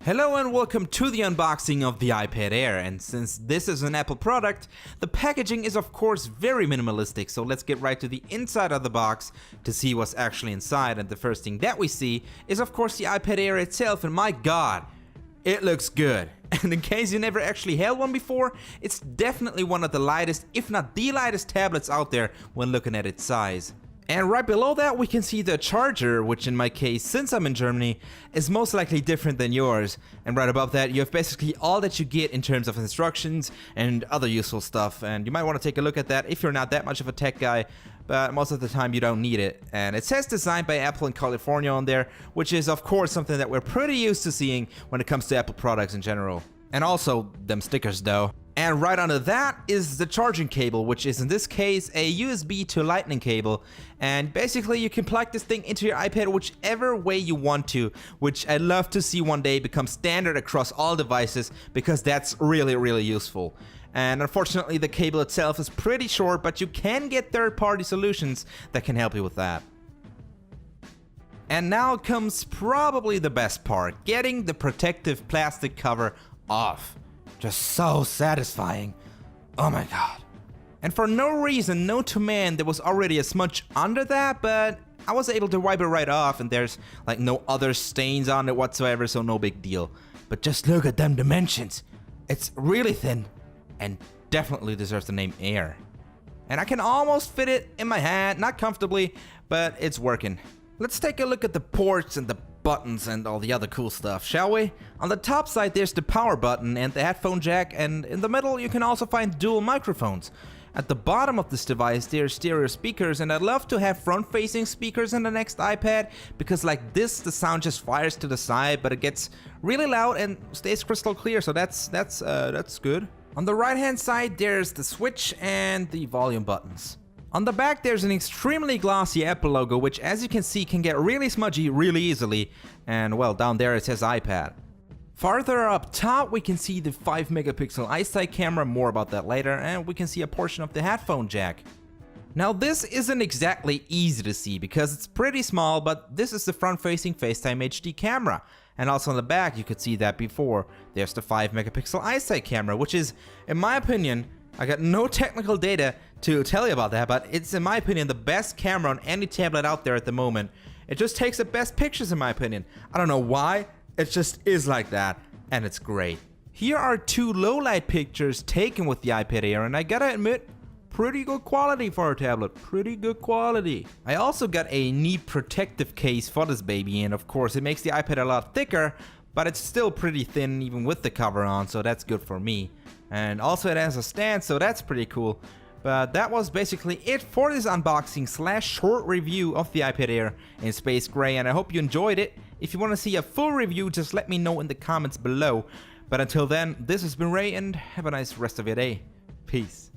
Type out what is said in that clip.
Hello and welcome to the unboxing of the iPad Air, and since this is an Apple product, the packaging is of course very minimalistic, so let's get right to the inside of the box to see what's actually inside. And the first thing that we see is of course the iPad Air itself, and my god, it looks good. And in case you never actually held one before, it's definitely one of the lightest, if not the lightest tablets out there when looking at its size. And right below that we can see the charger, which in my case, since I'm in Germany, is most likely different than yours. And right above that you have basically all that you get in terms of instructions and other useful stuff, and you might want to take a look at that if you're not that much of a tech guy, but most of the time you don't need it. And it says designed by Apple in California on there, which is of course something that we're pretty used to seeing when it comes to Apple products in general. And also them stickers though. And right under that is the charging cable, which is in this case a USB to Lightning cable, and basically you can plug this thing into your iPad whichever way you want to, which I'd love to see one day become standard across all devices, because that's really useful. And unfortunately the cable itself is pretty short, but you can get third-party solutions that can help you with that. And now comes probably the best part, getting the protective plastic cover off. Just so satisfying. Oh my god. And for no reason known to man, there was already a smudge under that, but I was able to wipe it right off, and there's like no other stains on it whatsoever, so no big deal. But just look at them dimensions. It's really thin and definitely deserves the name Air. And I can almost fit it in my hand, not comfortably, but it's working. Let's take a look at the ports and the buttons and all the other cool stuff, shall we? On the top side there's the power button and the headphone jack, and in the middle you can also find dual microphones. At the bottom of this device there's stereo speakers, and I'd love to have front-facing speakers in the next iPad, because like this the sound just fires to the side, but it gets really loud and stays crystal clear, so that's good. On the right hand side there's the switch and the volume buttons. On the back there's an extremely glossy Apple logo, which as you can see can get really smudgy really easily, and well, down there it says iPad. Farther up top we can see the 5 megapixel iSight camera, more about that later, and we can see a portion of the headphone jack. Now this isn't exactly easy to see because it's pretty small, but this is the front-facing FaceTime HD camera. And also on the back you could see that before. There's the 5 megapixel iSight camera, which is, in my opinion, I got no technical data to tell you about that, but it's in my opinion the best camera on any tablet out there at the moment. It just takes the best pictures in my opinion. I don't know why, it just is like that, and it's great. Here are two low light pictures taken with the iPad Air, and I gotta admit, pretty good quality for a tablet, pretty good quality. I also got a neat protective case for this baby, and of course it makes the iPad a lot thicker, but it's still pretty thin even with the cover on, so that's good for me. And also it has a stand, so that's pretty cool. But that was basically it for this unboxing slash short review of the iPad Air in space gray, and I hope you enjoyed it. If you want to see a full review, just let me know in the comments below. But until then, this has been Ray, and have a nice rest of your day. Peace.